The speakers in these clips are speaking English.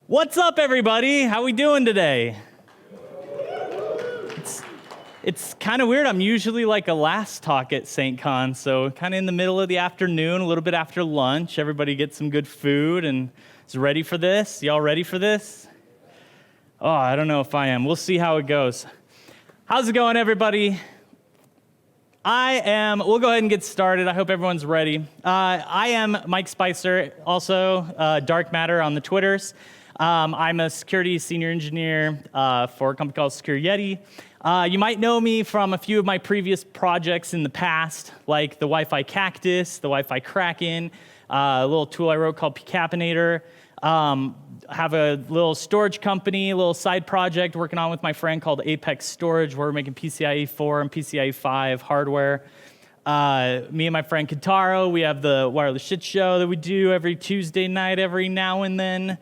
What's up, everybody? How we doing today? It's kind of weird. I'm usually like a last talk at SAINTCON, so kind of in the middle of the afternoon, a little bit after lunch. Everybody gets some good food and is ready for this. Y'all ready for this? Oh, I don't know if I am. We'll see how it goes. How's it going, everybody? We'll go ahead and get started. I hope everyone's ready. I am Mike Spicer, also Dark Matter on the Twitters. I'm a security senior engineer for a company called Secure Yeti. You might know me from a few of my previous projects in the past, like the Wi-Fi Cactus, the Wi-Fi Kraken, a little tool I wrote called Pcapinator. Have a little storage company, a little side project working on with my friend called Apex Storage, where we're making PCIe 4 and PCIe 5 hardware. Me and my friend Kitaro, we have the Wireless Shit Show that we do every Tuesday night, every now and then.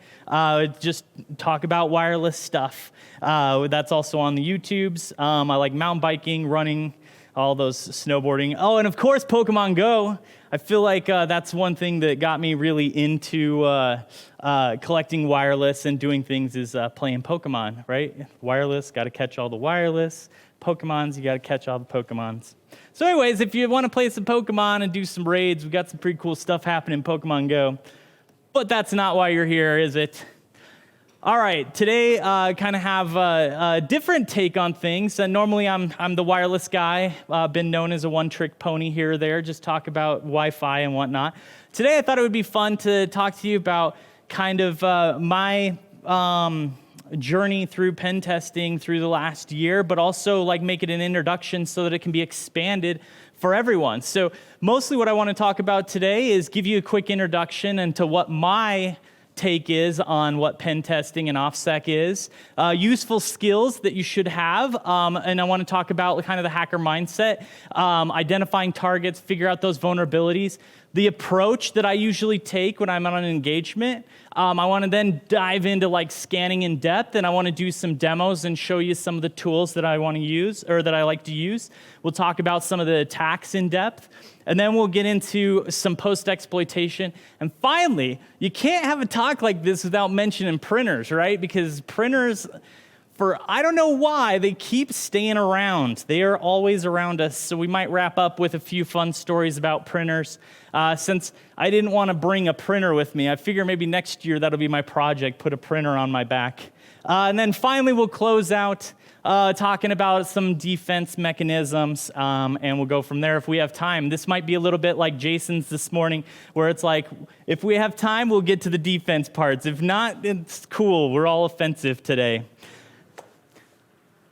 Just talk about wireless stuff. That's also on the YouTubes. I like mountain biking, running, all those snowboarding. Oh, and of course, Pokemon Go. I feel like that's one thing that got me really into collecting wireless and doing things is playing Pokemon, right? Wireless, got to catch all the wireless. Pokemons, you got to catch all the Pokemons. So anyways, if you want to play some Pokemon and do some raids, we've got some pretty cool stuff happening in Pokemon Go. But that's not why you're here, is it? All right, today kind of have a different take on things. Normally I'm the wireless guy, been known as a one-trick pony here or there, just talk about Wi-Fi and whatnot. Today I thought it would be fun to talk to you about kind of my journey through pen testing through the last year, but also like make it an introduction so that it can be expanded for everyone. So mostly what I want to talk about today is give you a quick introduction into what my take is on what pen testing and OffSec is, useful skills that you should have, and I want to talk about kind of the hacker mindset, identifying targets, figure out those vulnerabilities, the approach that I usually take when I'm on an engagement. I want to then dive into like scanning in depth, and I want to do some demos and show you some of the tools that I want to use or that I like to use. We'll talk about some of the attacks in depth. And then we'll get into some post-exploitation. And finally, you can't have a talk like this without mentioning printers, right? Because printers, I don't know why, they keep staying around. They are always around us. So we might wrap up with a few fun stories about printers. Since I didn't want to bring a printer with me, I figure maybe next year that'll be my project, put a printer on my back. And then finally, we'll close out talking about some defense mechanisms, and we'll go from there if we have time. This might be a little bit like Jason's this morning, where it's like, if we have time, we'll get to the defense parts. If not, it's cool. We're all offensive today.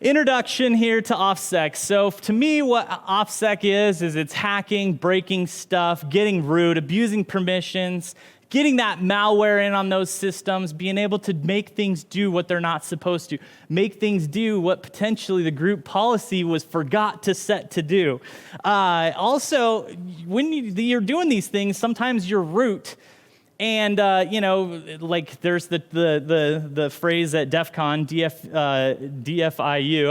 Introduction here to OffSec. So to me, what OffSec is it's hacking, breaking stuff, getting root, abusing permissions, getting that malware in on those systems, being able to make things do what they're not supposed to, make things do what potentially the group policy was forgot to set to do. Also, when you're doing these things, sometimes your root, and like there's the phrase at DEF CON, DFIU.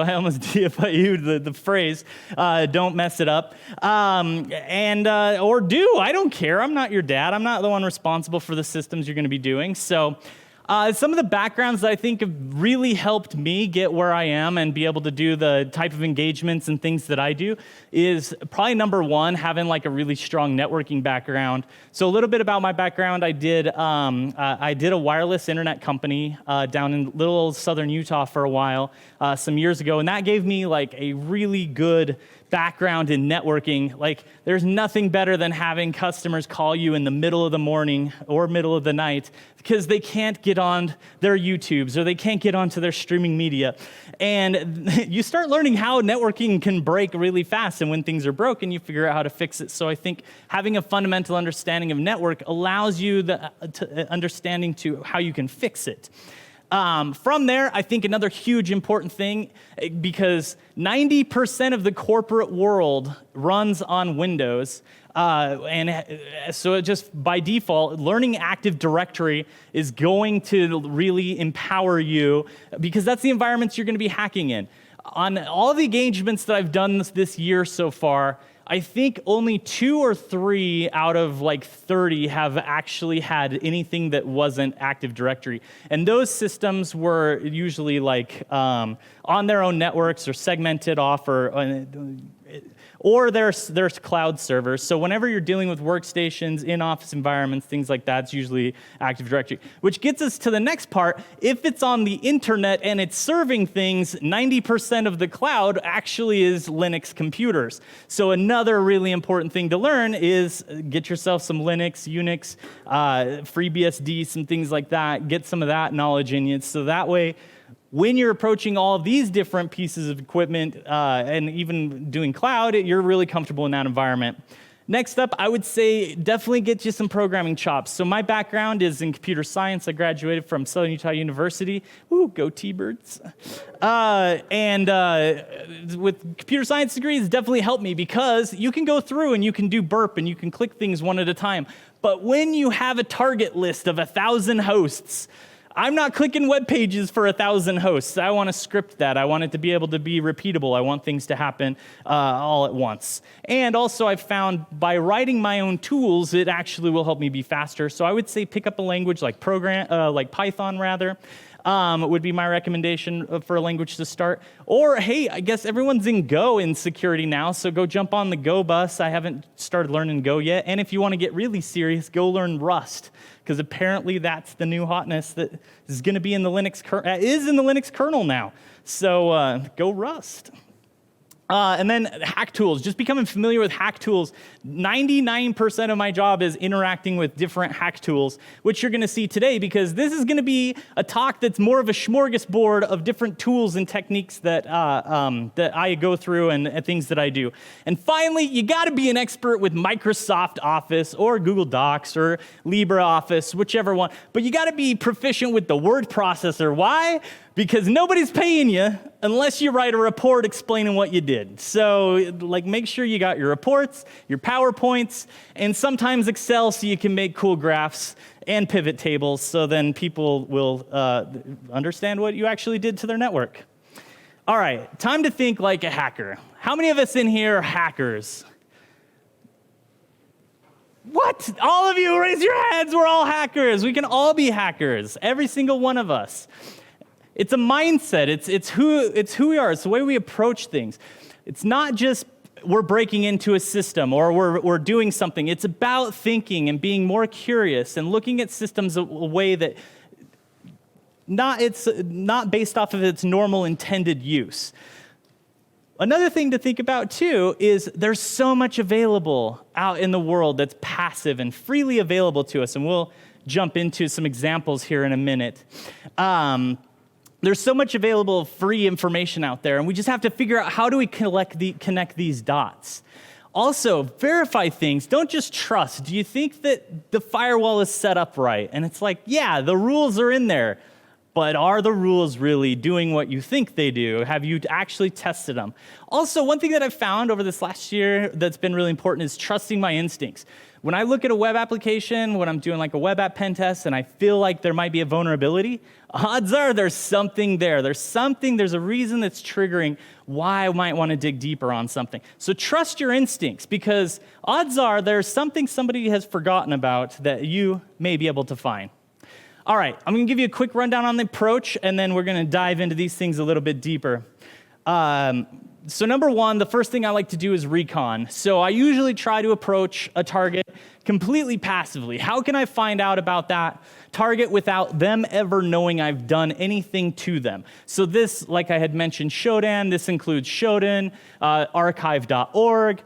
I almost DFIU the phrase. Don't mess it up. Or do. I don't care. I'm not your dad. I'm not the one responsible for the systems you're going to be doing. So some of the backgrounds that I think have really helped me get where I am and be able to do the type of engagements and things that I do is probably number one, having like a really strong networking background. So a little bit about my background, I did a wireless internet company down in little old southern Utah for a while some years ago, and that gave me like a really good background in networking. Like, there's nothing better than having customers call you in the middle of the morning or middle of the night because they can't get on their YouTubes or they can't get onto their streaming media. And you start learning how networking can break really fast, and when things are broken, you figure out how to fix it. So I think having a fundamental understanding of network allows you the understanding to how you can fix it. From there, I think another huge important thing, because 90% of the corporate world runs on Windows, and so it just by default, learning Active Directory is going to really empower you, because that's the environments you're going to be hacking in. On all the engagements that I've done this year so far, I think only 2 or 3 out of like 30 have actually had anything that wasn't Active Directory. And those systems were usually like on their own networks or segmented off or there's cloud servers. So whenever you're dealing with workstations, in-office environments, things like that, it's usually Active Directory. Which gets us to the next part. If it's on the internet and it's serving things, 90% of the cloud actually is Linux computers. So another really important thing to learn is get yourself some Linux, Unix, FreeBSD, some things like that. Get some of that knowledge in you. So that way, when you're approaching all of these different pieces of equipment and even doing cloud, you're really comfortable in that environment. Next up, I would say definitely get you some programming chops. So my background is in computer science. I graduated from Southern Utah University. Woo, go T-Birds. With computer science degrees, definitely helped me because you can go through and you can do burp and you can click things one at a time. But when you have a target list of 1,000 hosts, I'm not clicking web pages for 1,000 hosts. I want to script that. I want it to be able to be repeatable. I want things to happen all at once. And also I've found by writing my own tools, it actually will help me be faster. So I would say pick up a language like Python rather. Would be my recommendation for a language to start. Or, hey, I guess everyone's in Go in security now, so go jump on the Go bus. I haven't started learning Go yet. And if you want to get really serious, go learn Rust, because apparently that's the new hotness that is going to be in the Linux kernel now. So go Rust. And then hack tools, just becoming familiar with hack tools. 99% of my job is interacting with different hack tools, which you're going to see today because this is going to be a talk that's more of a smorgasbord of different tools and techniques that I go through and things that I do. And finally, you got to be an expert with Microsoft Office or Google Docs or LibreOffice, whichever one. But you got to be proficient with the word processor. Why? Because nobody's paying you unless you write a report explaining what you did. So, like, make sure you got your reports, your PowerPoints, and sometimes Excel so you can make cool graphs and pivot tables so then people will understand what you actually did to their network. All right, time to think like a hacker. How many of us in here are hackers? What? All of you, raise your hands. We're all hackers. We can all be hackers, every single one of us. It's a mindset. It's who we are. It's the way we approach things. It's not just we're breaking into a system or we're doing something. It's about thinking and being more curious and looking at systems a way that it's not based off of its normal intended use. Another thing to think about, too, is there's so much available out in the world that's passive and freely available to us, and we'll jump into some examples here in a minute. There's so much available free information out there, and we just have to figure out how do we connect these dots. Also, verify things. Don't just trust. Do you think that the firewall is set up right? And it's like, yeah, the rules are in there. But are the rules really doing what you think they do? Have you actually tested them? Also, one thing that I've found over this last year that's been really important is trusting my instincts. When I look at a web application, when I'm doing like a web app pen test, and I feel like there might be a vulnerability, odds are there's something there. There's a reason that's triggering why I might want to dig deeper on something. So trust your instincts, because odds are there's something somebody has forgotten about that you may be able to find. All right, I'm going to give you a quick rundown on the approach, and then we're going to dive into these things a little bit deeper. So number one, the first thing I like to do is recon. So I usually try to approach a target completely passively. How can I find out about that target without them ever knowing I've done anything to them? So this, like I had mentioned, Shodan. This includes Shodan, archive.org,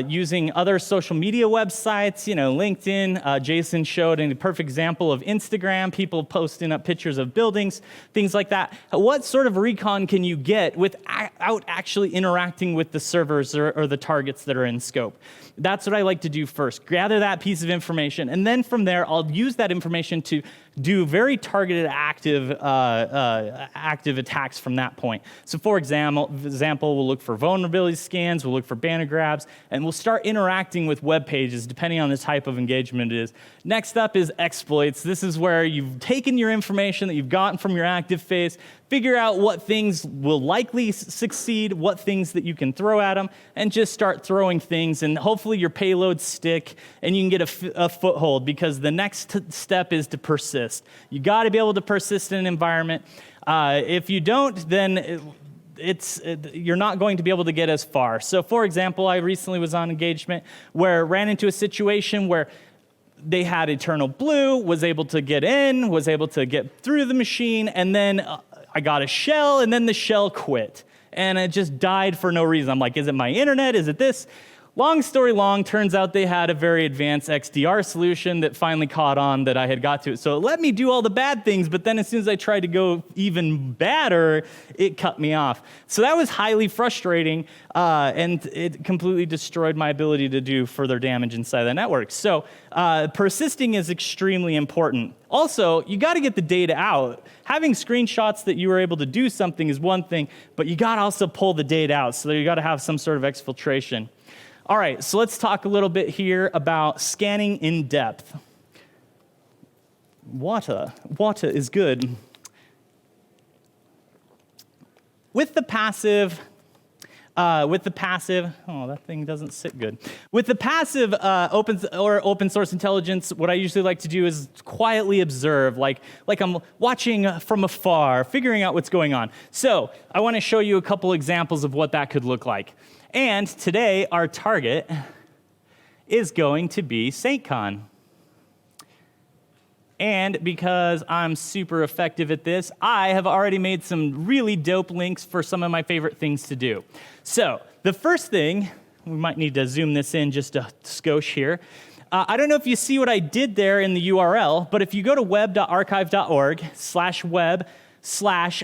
using other social media websites, LinkedIn. Jason showed a perfect example of Instagram, people posting up pictures of buildings, things like that. What sort of recon can you get without actually interacting with the servers or the targets that are in scope? That's what I like to do first. Gather that piece of information, and then from there, I'll use that information to do very targeted active attacks from that point. So for example, we'll look for vulnerability scans, we'll look for banner grabs, and we'll start interacting with web pages depending on the type of engagement it is. Next up is exploits. This is where you've taken your information that you've gotten from your active phase, figure out what things will likely succeed, what things that you can throw at them, and just start throwing things, and hopefully your payloads stick and you can get a foothold, because the next step is to persist. You got to be able to persist in an environment. If you don't, then you're not going to be able to get as far. So for example, I recently was on engagement where I ran into a situation where they had Eternal Blue, was able to get in, was able to get through the machine, and then I got a shell, and then the shell quit. And it just died for no reason. I'm like, is it my internet? Is it this? Long story long, turns out they had a very advanced XDR solution that finally caught on that I had got to it. So it let me do all the bad things, but then as soon as I tried to go even badder, it cut me off. So that was highly frustrating, and it completely destroyed my ability to do further damage inside the network. So persisting is extremely important. Also, you got to get the data out. Having screenshots that you were able to do something is one thing, but you got to also pull the data out. So you got to have some sort of exfiltration. All right, so let's talk a little bit here about scanning in depth. Water is good. With the passive, oh, that thing doesn't sit good. With the passive open source intelligence, what I usually like to do is quietly observe, like I'm watching from afar, figuring out what's going on. So I want to show you a couple examples of what that could look like. And today, our target is going to be SAINTCON. And because I'm super effective at this, I have already made some really dope links for some of my favorite things to do. So the first thing, we might need to zoom this in just a skosh here. I don't know if you see what I did there in the URL, but if you go to web.archive.org/web/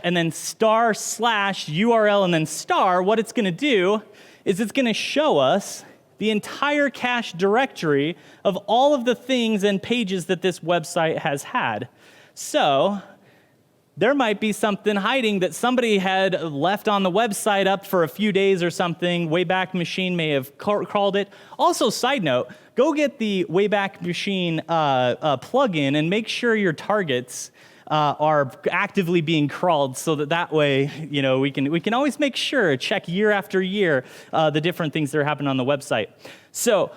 and then */URL and then *, what it's going to do is it's going to show us the entire cache directory of all of the things and pages that this website has had. So there might be something hiding that somebody had left on the website up for a few days or something. Wayback Machine may have crawled it. Also, side note, go get the Wayback Machine plugin and make sure your targets are actively being crawled, so that way, you know, we can always make sure, check year after year, the different things that are happening on the website. So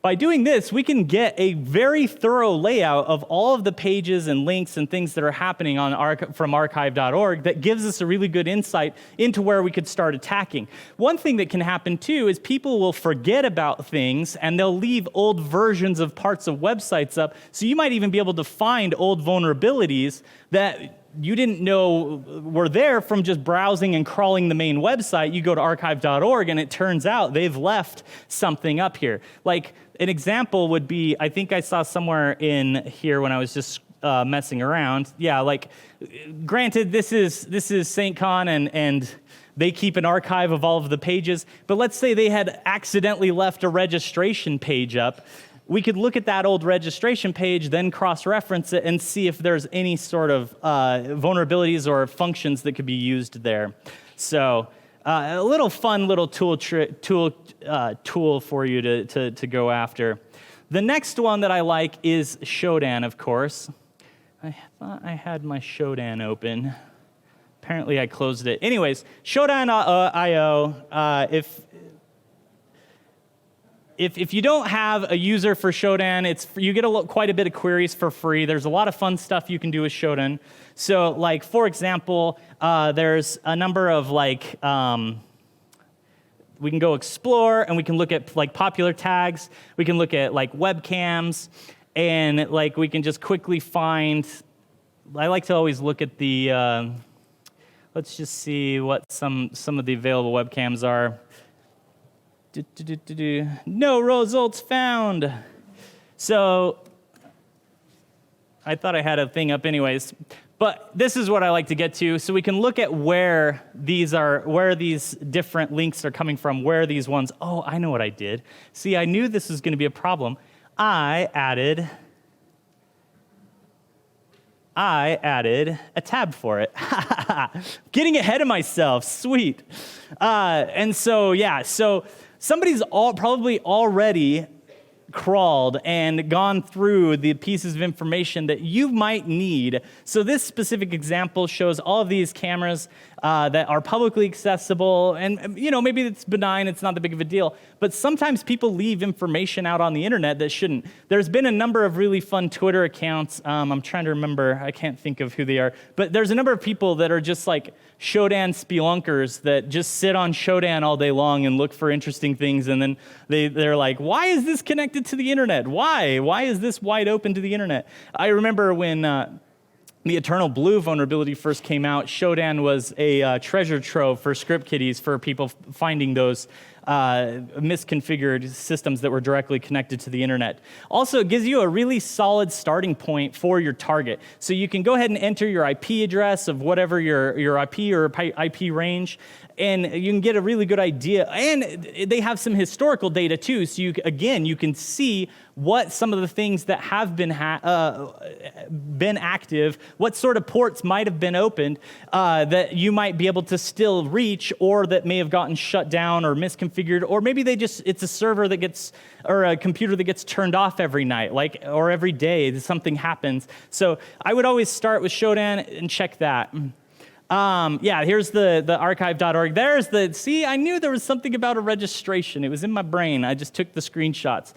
by doing this, we can get a very thorough layout of all of the pages and links and things that are happening on from archive.org that gives us a really good insight into where we could start attacking. One thing that can happen too is people will forget about things and they'll leave old versions of parts of websites up. So you might even be able to find old vulnerabilities that you didn't know were there from just browsing and crawling the main website. You go to archive.org and it turns out they've left something up here. Like an example would be, I think I saw somewhere in here when I was just messing around. Yeah, like granted, this is SAINTCON and they keep an archive of all of the pages, but let's say they had accidentally left a registration page up. We could look at that old registration page, then cross-reference it and see if there's any sort of vulnerabilities or functions that could be used there. So a little fun little tool for you to go after. The next one that I like is Shodan, of course. I thought I had my Shodan open. Apparently I closed it. Anyways, Shodan.io, If you don't have a user for Shodan, you get quite a bit of queries for free. There's a lot of fun stuff you can do with Shodan. So, like for example, there's a number of we can go explore and we can look at like popular tags. We can look at like webcams, and like we can just quickly find. I like to always look at the. Let's just see what some of the available webcams are. No results found. So I thought I had a thing up anyways, but this is what I like to get to. So we can look at where these different links are coming from, where these ones. Oh, I know what I did. See, I knew this was going to be a problem. I added I added a tab for it. Getting ahead of myself, sweet. And so, yeah, so somebody's probably already crawled and gone through the pieces of information that you might need. So this specific example shows all of these cameras that are publicly accessible, and maybe it's benign, it's not that big of a deal, but sometimes people leave information out on the internet that shouldn't. There's been a number of really fun Twitter accounts. I'm trying to remember, I can't think of who they are, but there's a number of people that are just like Shodan spelunkers that just sit on Shodan all day long and look for interesting things, and then they're like, why is this connected to the internet? Why is this wide open to the internet? I remember when the Eternal Blue vulnerability first came out, Shodan was a treasure trove for script kiddies for people finding those misconfigured systems that were directly connected to the internet. Also, it gives you a really solid starting point for your target. So you can go ahead and enter your IP address of whatever your IP or IP range, and you can get a really good idea. And they have some historical data too, so you can see what some of the things that have been active, what sort of ports might have been opened that you might be able to still reach, or that may have gotten shut down or misconfigured, or maybe it's a server that gets, or a computer that gets turned off every night, or every day something happens. So I would always start with Shodan and check that. Here's the archive.org. See, I knew there was something about a registration. It was in my brain. I just took the screenshots.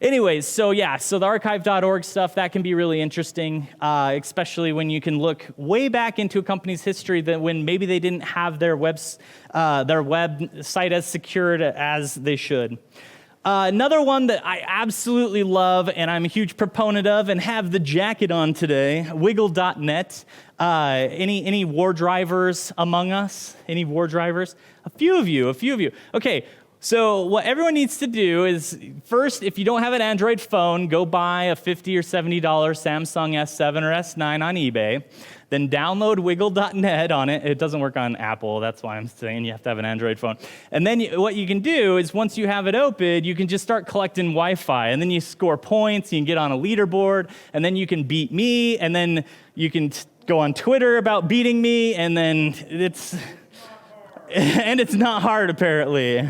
Anyways, so the archive.org stuff, that can be really interesting, especially when you can look way back into a company's history that when maybe they didn't have their website as secured as they should. Another one that I absolutely love and I'm a huge proponent of and have the jacket on today, wiggle.net. Any war drivers among us? Any war drivers? A few of you. Okay, so what everyone needs to do is, first, if you don't have an Android phone, go buy a $50 or $70 Samsung S7 or S9 on eBay. Then download wiggle.net on it. It doesn't work on Apple. That's why I'm saying you have to have an Android phone. And then what you can do is once you have it open, you can just start collecting Wi-Fi. And then you score points. You can get on a leaderboard. And then you can beat me. And then you can go on Twitter about beating me. And then it's not hard, apparently.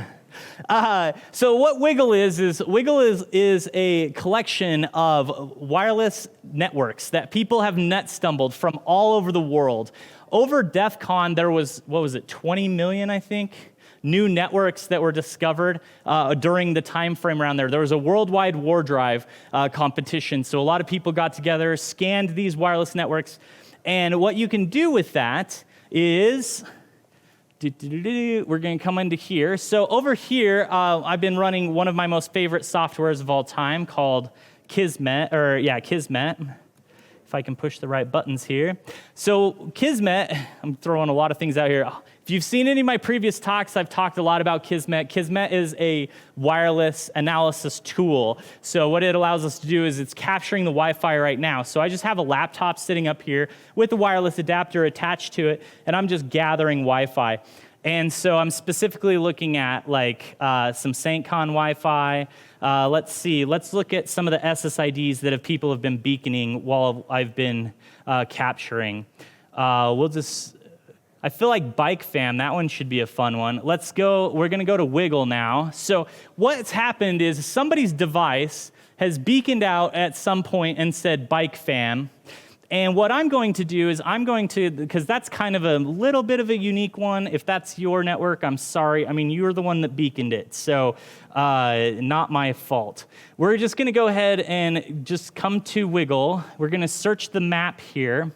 So what Wiggle is a collection of wireless networks that people have net stumbled from all over the world. Over DEF CON, there was, 20 million, I think, new networks that were discovered during the time frame around there. There was a worldwide war drive competition, so a lot of people got together, scanned these wireless networks, and what you can do with that is... We're going to come into here. So over here, I've been running one of my most favorite softwares of all time called Kismet. If I can push the right buttons here. So Kismet, I'm throwing a lot of things out here. If you've seen any of my previous talks, I've talked a lot about Kismet. Kismet is a wireless analysis tool. So what it allows us to do is it's capturing the Wi-Fi right now. So I just have a laptop sitting up here with a wireless adapter attached to it, and I'm just gathering Wi-Fi. And so I'm specifically looking at some SAINTCON Wi-Fi. Let's see. Let's look at some of the SSIDs that people have been beaconing while I've been capturing. I feel like Bike Fam, that one should be a fun one. Let's go, we're gonna go to Wiggle now. So what's happened is somebody's device has beaconed out at some point and said Bike Fam. And what I'm going to do is because that's kind of a little bit of a unique one. If that's your network, I'm sorry. I mean, you're the one that beaconed it, so not my fault. We're just gonna go ahead and just come to Wiggle. We're gonna search the map here.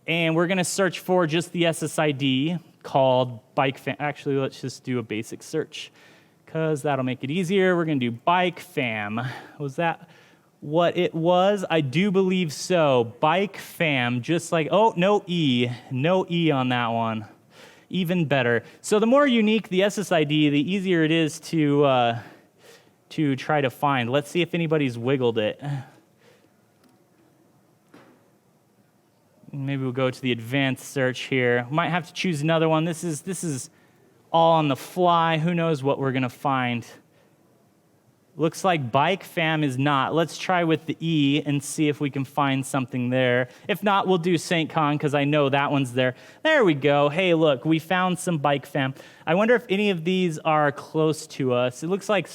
And we're going to search for just the SSID called Bike Fam. Actually, let's just do a basic search because that'll make it easier. We're going to do Bike Fam. Was that what it was? I do believe so. Bike Fam, just like, oh, no E on that one. Even better. So the more unique the SSID, the easier it is to try to find. Let's see if anybody's wiggled it. Maybe we'll go to the advanced search here. Might have to choose another one. This is all on the fly. Who knows what we're going to find. Looks like bike fam is not. Let's try with the E and see if we can find something there. If not, we'll do SAINTCON because I know that one's there. There we go. Hey, look, we found some bike fam. I wonder if any of these are close to us. It looks like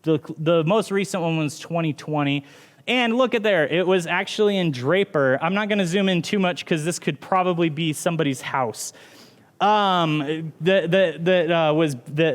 the most recent one was 2020. And look at there. It was actually in Draper. I'm not going to zoom in too much because this could probably be somebody's house. That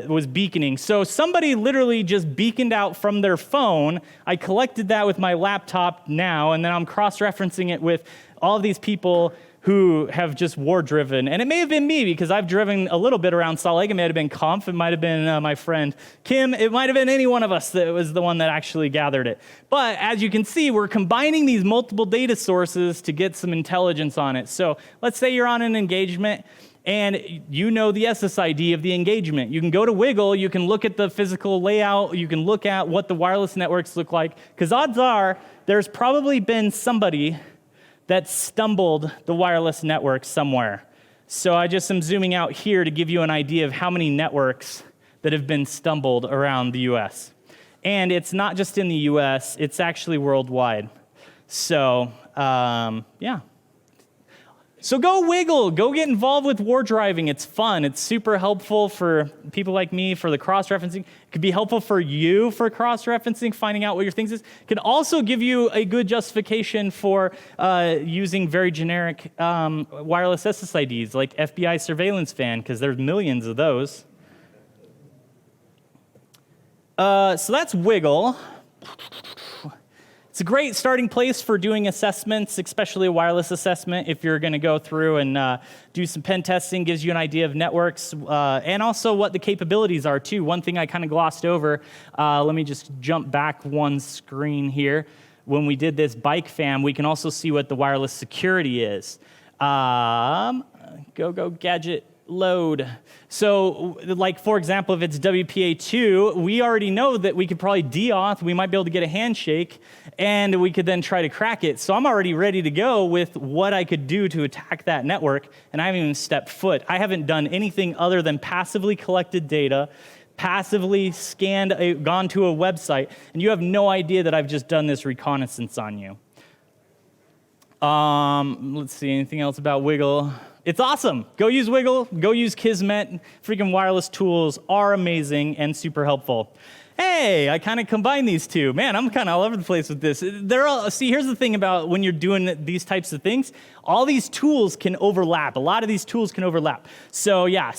was beaconing. So somebody literally just beaconed out from their phone. I collected that with my laptop now, and then I'm cross-referencing it with all of these people who have just war-driven. And it may have been me, because I've driven a little bit around Salt Lake. It might have been Conf. It might have been my friend Kim. It might have been any one of us that was the one that actually gathered it. But as you can see, we're combining these multiple data sources to get some intelligence on it. So let's say you're on an engagement, and you know the SSID of the engagement. You can go to Wiggle, you can look at the physical layout, you can look at what the wireless networks look like, because odds are there's probably been somebody that stumbled the wireless network somewhere. So I just am zooming out here to give you an idea of how many networks that have been stumbled around the US. And it's not just in the US, it's actually worldwide. So, yeah. So go Wiggle, go get involved with war driving. It's fun. It's super helpful for people like me for the cross-referencing. It could be helpful for you for cross-referencing, finding out what your things is. It can also give you a good justification for using very generic wireless SSIDs like FBI surveillance fan, because there's millions of those. So that's Wiggle. It's a great starting place for doing assessments, especially a wireless assessment. If you're going to go through and do some pen testing, gives you an idea of networks and also what the capabilities are too. One thing I kind of glossed over, let me just jump back one screen here. When we did this bike fam, we can also see what the wireless security is. Go gadget. Load. So, like, for example, if it's WPA2, we already know that we could probably deauth, we might be able to get a handshake, and we could then try to crack it. So I'm already ready to go with what I could do to attack that network, and I haven't even stepped foot. I haven't done anything other than passively collected data, passively scanned, gone to a website, and you have no idea that I've just done this reconnaissance on you. Let's see, anything else about Wiggle? It's awesome. Go use Wiggle. Go use Kismet. Freaking wireless tools are amazing and super helpful. Hey, I kind of combine these two. Man, I'm kind of all over the place with this. See, here's the thing about when you're doing these types of things. All these tools can overlap. A lot of these tools can overlap. So yeah,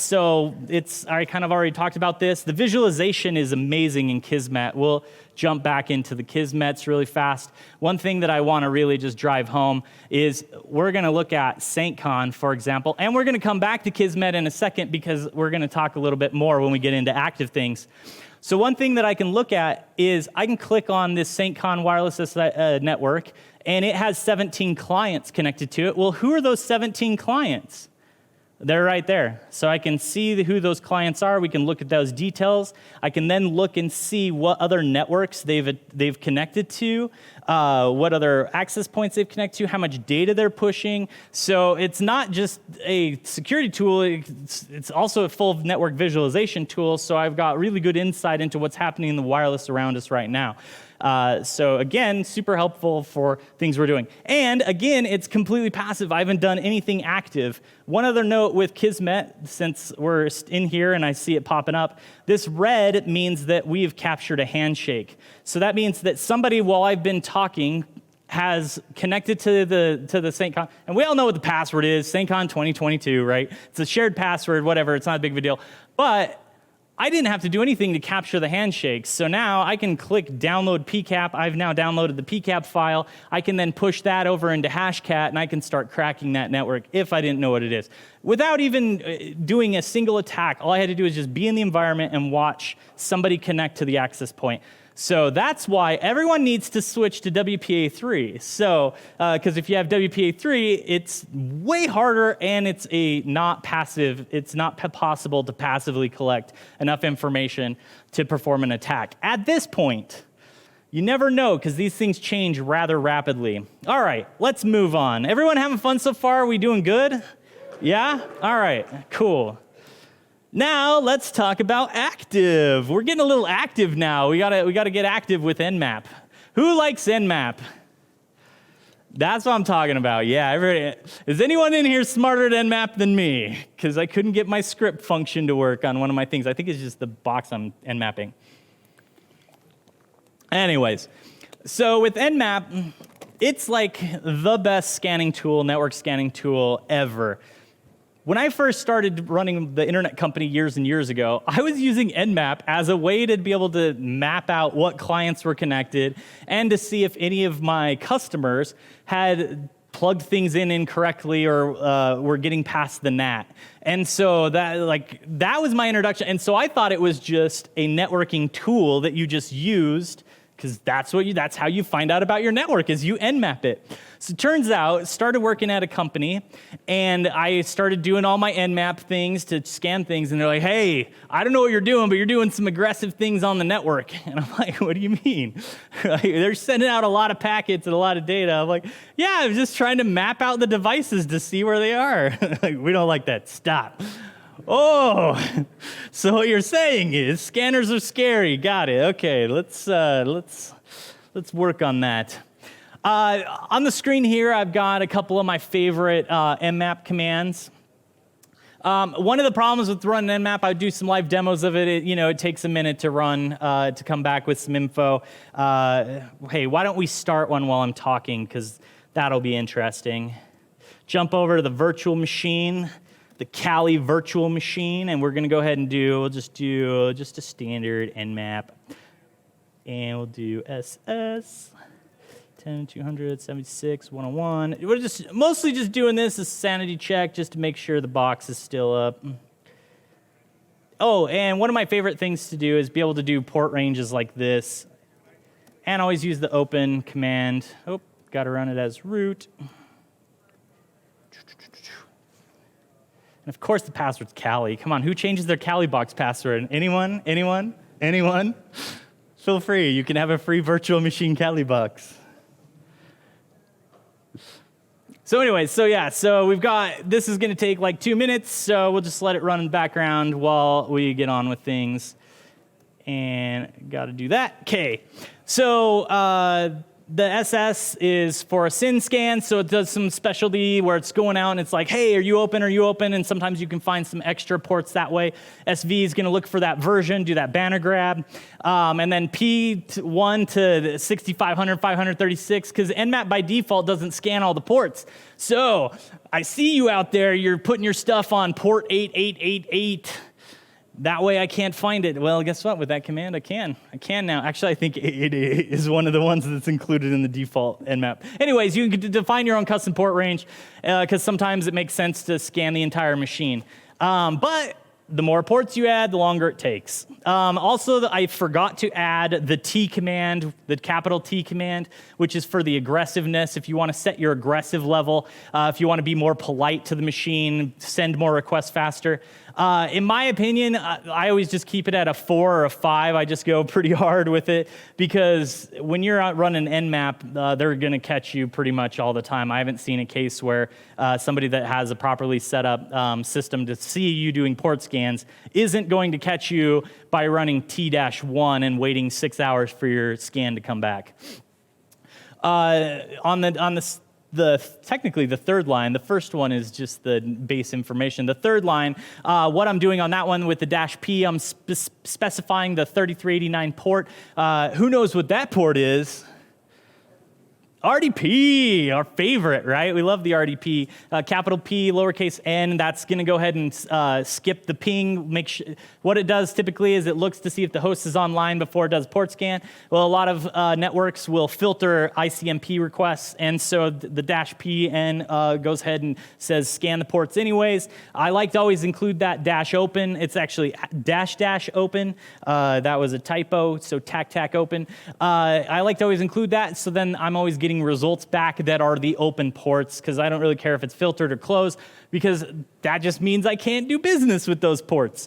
I kind of already talked about this. The visualization is amazing in Kismet. We'll jump back into the Kismets really fast. One thing that I want to really just drive home is we're going to look at SAINTCON, for example, and we're going to come back to Kismet in a second because we're going to talk a little bit more when we get into active things. So one thing that I can look at is I can click on this SAINTCON wireless network, and it has 17 clients connected to it. Well, who are those 17 clients? They're right there. So I can see who those clients are. We can look at those details. I can then look and see what other networks they've connected to, what other access points they've connected to, how much data they're pushing. So it's not just a security tool. It's also a full network visualization tool. So I've got really good insight into what's happening in the wireless around us right now. So again, super helpful for things we're doing. And again, it's completely passive. I haven't done anything active. One other note with Kismet, since we're in here and I see it popping up, this red means that we've captured a handshake. So that means that somebody, while I've been talking, has connected to the SAINTCON, and we all know what the password is, SAINTCON 2022, right? It's a shared password, whatever, it's not a big of a deal. But I didn't have to do anything to capture the handshakes. So now I can click download PCAP. I've now downloaded the PCAP file. I can then push that over into Hashcat, and I can start cracking that network if I didn't know what it is. Without even doing a single attack, all I had to do is just be in the environment and watch somebody connect to the access point. So that's why everyone needs to switch to WPA3. So, because if you have WPA3, it's way harder and it's not passive. It's not possible to passively collect enough information to perform an attack. At this point, you never know because these things change rather rapidly. All right, let's move on. Everyone having fun so far? Are we doing good? Yeah? All right, cool. Now let's talk about active. We're getting a little active now. We gotta get active with Nmap. Who likes Nmap? That's what I'm talking about. Yeah, is anyone in here smarter at Nmap than me? Because I couldn't get my script function to work on one of my things. I think it's just the box I'm Nmapping. Anyways, so with Nmap, it's like the best scanning tool, network scanning tool ever. When I first started running the internet company years and years ago, I was using Nmap as a way to be able to map out what clients were connected and to see if any of my customers had plugged things in incorrectly or were getting past the NAT. And so that was my introduction. And so I thought it was just a networking tool that you just used, because that's how you find out about your network, is you Nmap it. So it turns out, started working at a company, and I started doing all my Nmap things to scan things, and they're like, hey, I don't know what you're doing, but you're doing some aggressive things on the network. And I'm like, what do you mean? They're sending out a lot of packets and a lot of data. I'm like, yeah, I was just trying to map out the devices to see where they are. Like, we don't like that. Stop. Oh, so what you're saying is scanners are scary. Got it. Okay, let's work on that. On the screen here, I've got a couple of my favorite Nmap commands. One of the problems with running Nmap, I do some live demos of it. It takes a minute to run to come back with some info. Hey, why don't we start one while I'm talking, because that'll be interesting. Jump over to the virtual machine, the Kali virtual machine, and we're going to go ahead and we'll just do a standard Nmap. And we'll do SS 10.276.101. We're just mostly just doing this as a sanity check just to make sure the box is still up. Oh, and one of my favorite things to do is be able to do port ranges like this. And always use the open command. Oh, got to run it as root. And of course the password's Kali. Come on, who changes their Kali box password? Anyone? Anyone? Anyone? Feel free. You can have a free virtual machine Kali box. So anyways, so we've got, this is going to take like 2 minutes, so we'll just let it run in the background while we get on with things. And got to do that. Okay. So the SS is for a SYN scan, so it does some specialty where it's going out and it's like, hey, are you open? Are you open? And sometimes you can find some extra ports that way. SV is going to look for that version, do that banner grab. And then P1 to 6500, 536, because Nmap by default doesn't scan all the ports. So I see you out there, you're putting your stuff on port 8888. That way I can't find it. Well, guess what? With that command, I can now. Actually, I think it is one of the ones that's included in the default Nmap. Anyways, you can define your own custom port range because sometimes it makes sense to scan the entire machine. But the more ports you add, the longer it takes. Also, I forgot to add the T command, the capital T command, which is for the aggressiveness. If you want to set your aggressive level, if you want to be more polite to the machine, send more requests faster. In my opinion, I always just keep it at a 4 or a 5. I just go pretty hard with it because when you're out running Nmap, they're going to catch you pretty much all the time. I haven't seen a case where somebody that has a properly set up system to see you doing port scans isn't going to catch you by running T-1 and waiting 6 hours for your scan to come back. Technically the third line, the first one is just the base information. The third line, what I'm doing on that one with the -P, I'm specifying the 3389 port. Who knows what that port is? RDP, our favorite, right? We love the RDP. Capital P, lowercase n, that's going to go ahead and skip the ping. Make sure, what it does typically is it looks to see if the host is online before it does port scan. Well, a lot of networks will filter ICMP requests, and so the -P goes ahead and says scan the ports anyways. I like to always include that -open. It's actually --open. That was a typo, so tac open. I like to always include that, so then I'm always getting results back that are the open ports, because I don't really care if it's filtered or closed, because that just means I can't do business with those ports.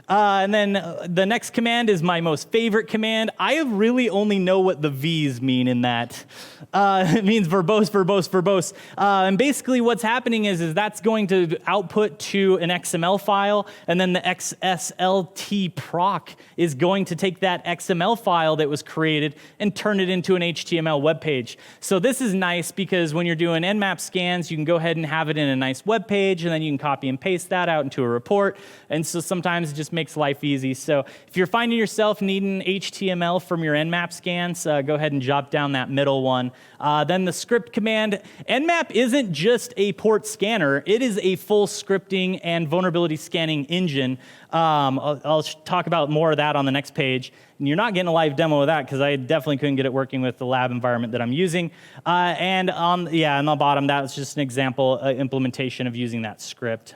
And then the next command is my most favorite command. I really only know what the V's mean in that. It means verbose, verbose, verbose. And basically what's happening is that's going to output to an XML file, and then the XSLT proc is going to take that XML file that was created and turn it into an HTML web page. So this is nice because when you're doing Nmap scans, you can go ahead and have it in a nice web page, and then you can copy and paste that out into a report. And so sometimes it just makes life easy. So if you're finding yourself needing HTML from your Nmap scans, go ahead and jot down that middle one. Then the script command. Nmap isn't just a port scanner. It is a full scripting and vulnerability scanning engine. I'll talk about more of that on the next page. And you're not getting a live demo of that because I definitely couldn't get it working with the lab environment that I'm using. And on the bottom, that's just an example implementation of using that script.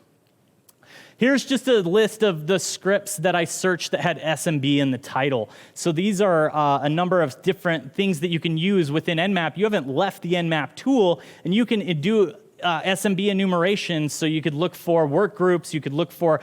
Here's just a list of the scripts that I searched that had SMB in the title. So these are a number of different things that you can use within Nmap. You haven't left the Nmap tool, and you can do SMB enumeration, so you could look for work groups, you could look for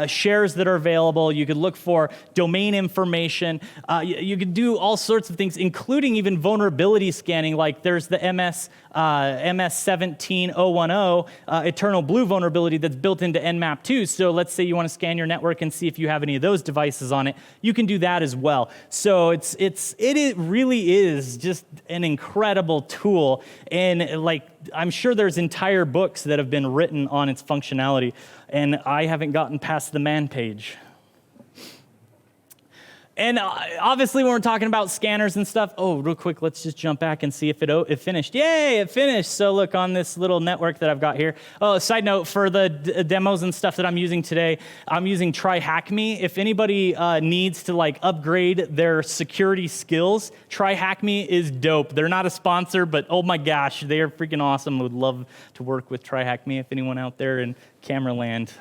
shares that are available, you could look for domain information, you could do all sorts of things, including even vulnerability scanning, like there's the MS17010 Eternal Blue vulnerability that's built into Nmap 2. So let's say you want to scan your network and see if you have any of those devices on it, you can do that as well. So it really is just an incredible tool, and like I'm sure there's entire books that have been written on its functionality, and I haven't gotten past the man page. And obviously, when we're talking about scanners and stuff, real quick, let's just jump back and see if it finished. Yay, it finished. So look, on this little network that I've got here. Oh, side note, for the demos and stuff that I'm using today, I'm using TryHackMe. If anybody needs to like upgrade their security skills, TryHackMe is dope. They're not a sponsor, but oh my gosh, they are freaking awesome. Would love to work with TryHackMe if anyone out there in camera land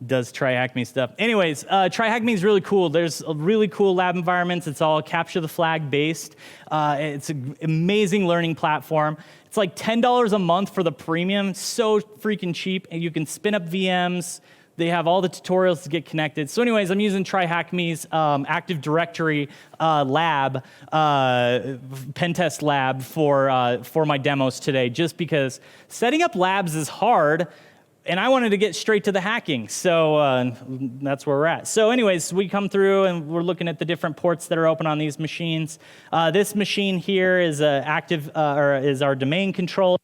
does TryHackMe stuff. Anyways, TryHackMe is really cool. There's really cool lab environments. It's all capture the flag based. It's an amazing learning platform. It's like $10 a month for the premium. So freaking cheap. And you can spin up VMs. They have all the tutorials to get connected. So anyways, I'm using TryHackMe's Active Directory lab, pentest lab for my demos today, just because setting up labs is hard. And I wanted to get straight to the hacking, so that's where we're at. So anyways, we come through and we're looking at the different ports that are open on these machines. This machine here is is our domain controller.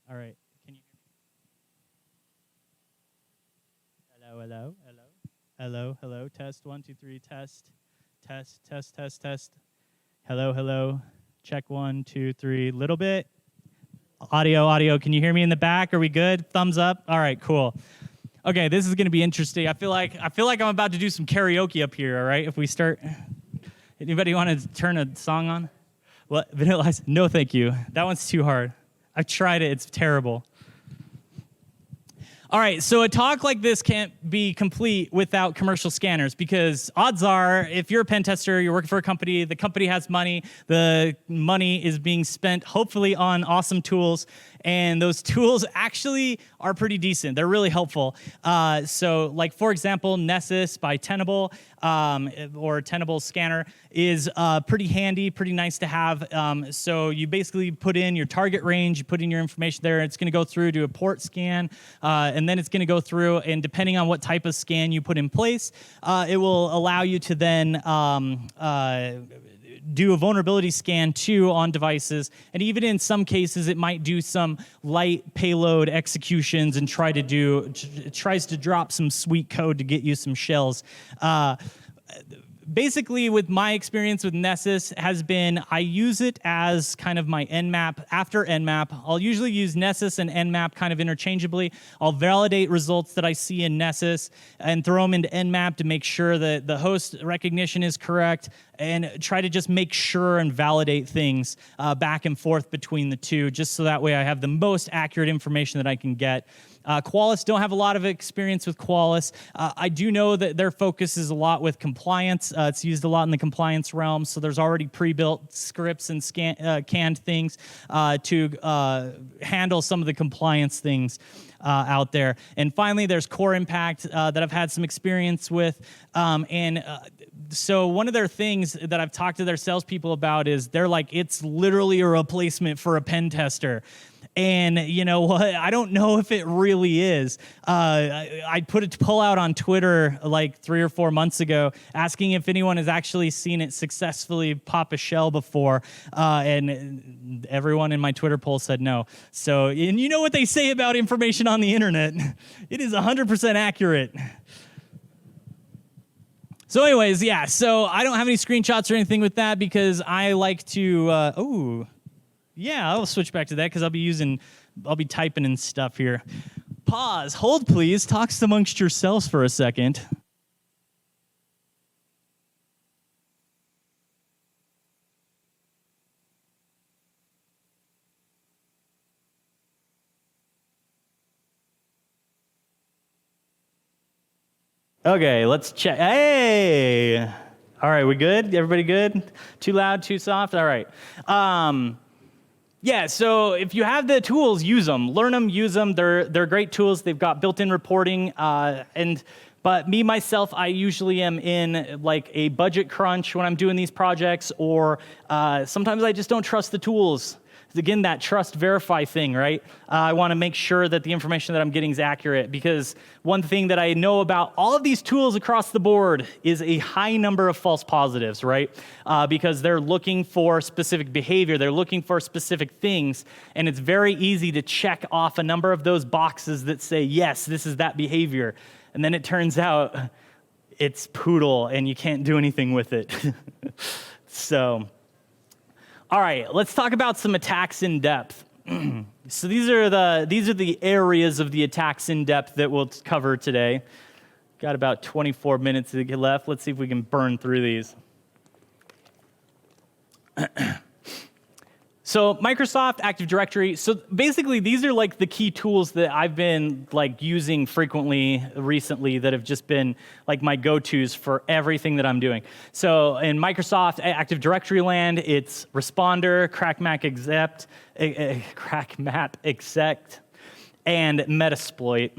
All right, can you hear me? Hello, hello, hello, hello, hello, test, 1, 2, 3, test, test, test, test, test, hello, hello, check, 1, 2, 3, little bit, audio, audio, can you hear me in the back? Are we good? Thumbs up? All right, cool. Okay, this is gonna be interesting. I feel like I'm about to do some karaoke up here, all right? If we start, anybody want to turn a song on? What, Vanilla Ice? No, thank you. That one's too hard. I've tried it, it's terrible. All right, so a talk like this can't be complete without commercial scanners, because odds are, if you're a pen tester, you're working for a company, the company has money, the money is being spent hopefully on awesome tools, and those tools actually are pretty decent. They're really helpful. So like, for example, Nessus by Tenable, or Tenable Scanner is pretty handy, pretty nice to have. So you basically put in your target range, you put in your information there, it's gonna go through to a port scan, and then it's gonna go through, and depending on what type of scan you put in place, it will allow you to then do a vulnerability scan too on devices, and even in some cases it might do some light payload executions and tries to drop some sweet code to get you some shells. basically, with my experience with Nessus has been, I use it as kind of my Nmap. After Nmap, I'll usually use Nessus and Nmap kind of interchangeably. I'll validate results that I see in Nessus and throw them into Nmap to make sure that the host recognition is correct, and try to just make sure and validate things back and forth between the two, just so that way I have the most accurate information that I can get. Qualys, don't have a lot of experience with Qualys. I do know that their focus is a lot with compliance. It's used a lot in the compliance realm, so there's already pre-built scripts and canned things to handle some of the compliance things out there. And finally, there's Core Impact that I've had some experience with. So one of their things that I've talked to their salespeople about is they're like, it's literally a replacement for a pen tester. And you know what? I don't know if it really is. I put a poll out on Twitter like 3 or 4 months ago asking if anyone has actually seen it successfully pop a shell before. And everyone in my Twitter poll said no. So, and you know what they say about information on the internet. It is 100% accurate. So anyways, yeah, so I don't have any screenshots or anything with that because I like to, yeah, I'll switch back to that because I'll be typing and stuff here. Pause, hold please, talks amongst yourselves for a second. Okay, let's check. Hey! All right, we good? Everybody good? Too loud, too soft? All right. Yeah, so if you have the tools, use them. Learn them, use them. They're great tools. They've got built-in reporting. But me, myself, I usually am in like a budget crunch when I'm doing these projects, or sometimes I just don't trust the tools. Again, that trust verify thing, right? I want to make sure that the information that I'm getting is accurate, because one thing that I know about all of these tools across the board is a high number of false positives, right? Because they're looking for specific behavior, they're looking for specific things, and it's very easy to check off a number of those boxes that say, yes, this is that behavior. And then it turns out it's poodle and you can't do anything with it. So, all right, let's talk about some attacks in depth. So these are the areas of the attacks in depth that we'll cover today. Got about 24 minutes left. Let's see if we can burn through these. So Microsoft Active Directory. So basically, these are like the key tools that I've been like using frequently recently that have just been like my go-tos for everything that I'm doing. So in Microsoft Active Directory land, it's Responder, CrackMap Exec, and Metasploit.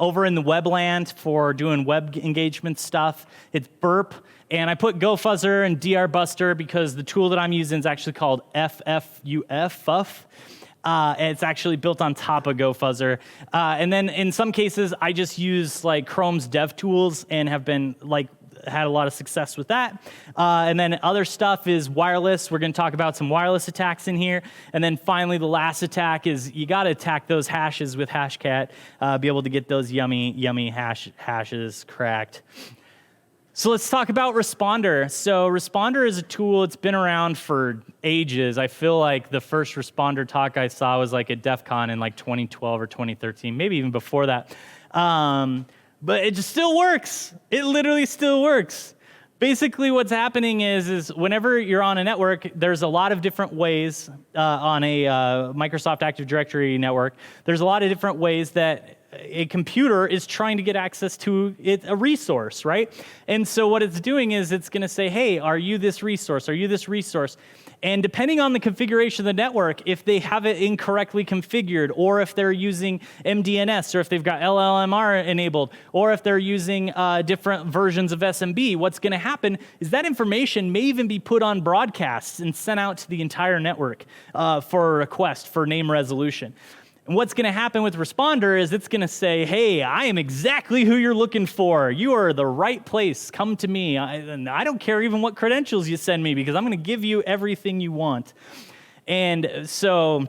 Over in the web land for doing web engagement stuff, it's Burp. And I put GoFuzzer and drbuster because the tool that I'm using is actually called FFUF. It's actually built on top of GoFuzzer. And then in some cases, I just use like Chrome's dev tools and have been like had a lot of success with that. And then other stuff is wireless. We're going to talk about some wireless attacks in here. And then finally, the last attack is you got to attack those hashes with Hashcat, be able to get those yummy hashes cracked. So let's talk about Responder. So Responder is a tool, it's been around for ages. I feel like the first Responder talk I saw was like at DEF CON in like 2012 or 2013, maybe even before that. But it just still works. It literally still works. Basically what's happening is whenever you're on a network, there's a lot of different ways on a Microsoft Active Directory network. There's a lot of different ways that a computer is trying to get access to a resource, right? And so what it's doing is it's going to say, hey, are you this resource? Are you this resource? And depending on the configuration of the network, if they have it incorrectly configured, or if they're using MDNS, or if they've got LLMR enabled, or if they're using different versions of SMB, what's going to happen is that information may even be put on broadcasts and sent out to the entire network for a request for name resolution. And what's going to happen with Responder is it's going to say, hey, I am exactly who you're looking for. You are the right place. Come to me. I don't care even what credentials you send me because I'm going to give you everything you want. And so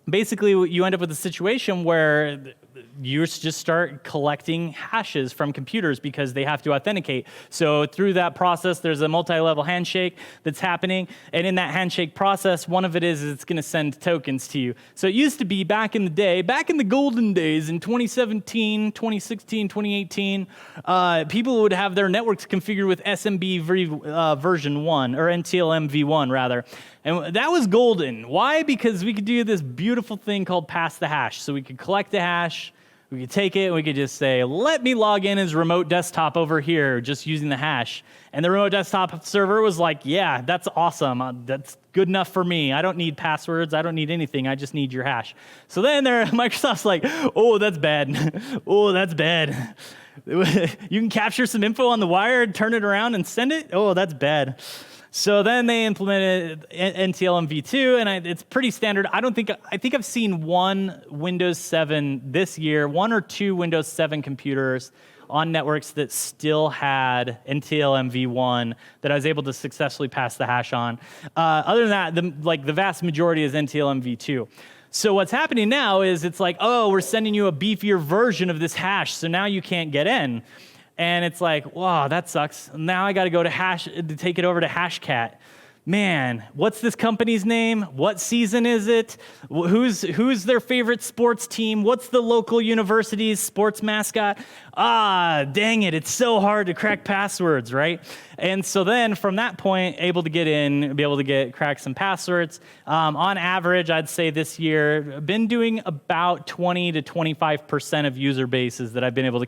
basically you end up with a situation where you just start collecting hashes from computers because they have to authenticate. So through that process, there's a multi-level handshake that's happening. And in that handshake process, one of it is it's going to send tokens to you. So it used to be back in the day, back in the golden days in 2017, 2016, 2018, people would have their networks configured with SMB version 1, or NTLM v1 rather. And that was golden. Why? Because we could do this beautiful thing called pass the hash. So we could collect the hash, we could take it, and we could just say, let me log in as remote desktop over here, just using the hash. And the remote desktop server was like, yeah, that's awesome. That's good enough for me. I don't need passwords. I don't need anything. I just need your hash. So then Microsoft's like, oh, that's bad. Oh, that's bad. You can capture some info on the wire, turn it around, and send it? Oh, that's bad. So then they implemented NTLM v2, and it's pretty standard. I think I've seen one Windows 7 this year, one or two Windows 7 computers on networks that still had NTLM v1 that I was able to successfully pass the hash on. Other than that, the vast majority is NTLM v2. So what's happening now is it's like, oh, we're sending you a beefier version of this hash, so now you can't get in. And it's like, wow, that sucks. Now I got to go to take it over to Hashcat. Man, what's this company's name? What season is it? Who's their favorite sports team? What's the local university's sports mascot? Ah, dang it, it's so hard to crack passwords, right? And so then from that point, able to get in, be able to crack some passwords. On average, I'd say this year, I've been doing about 20 to 25% of user bases that I've been able to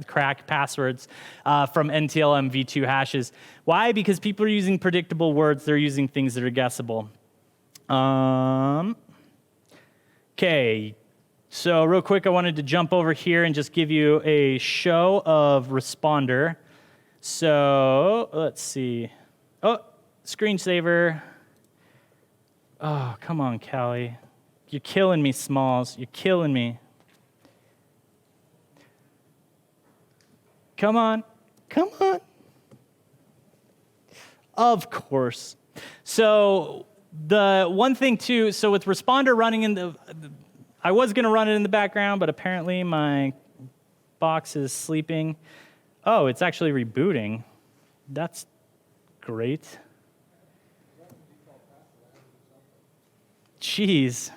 crack passwords from NTLM v2 hashes. Why? Because people are using predictable words. They're using things that are guessable. Okay. So real quick, I wanted to jump over here and just give you a show of responder. So let's see. Oh, screensaver. Oh, come on, Callie. You're killing me, Smalls. You're killing me. Come on. Come on. Of course. So the one thing too, so with responder running I was going to run it in the background, but apparently my box is sleeping. Oh, it's actually rebooting. That's great. Jeez.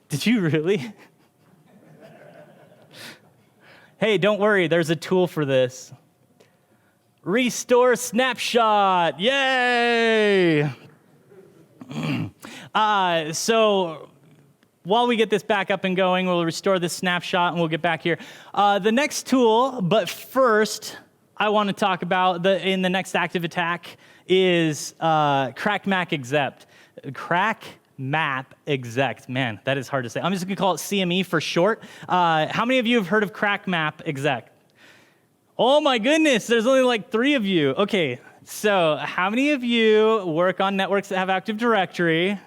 Did you really? Hey, don't worry. There's a tool for this. Restore snapshot. Yay! So while we get this back up and going, we'll restore this snapshot and we'll get back here. The next tool, but first, I want to talk about in the next active attack is crack map exec. Crack map exec. Man, that is hard to say. I'm just going to call it CME for short. How many of you have heard of crack map exec? Oh my goodness, there's only like 3 of you. Okay, so how many of you work on networks that have Active Directory?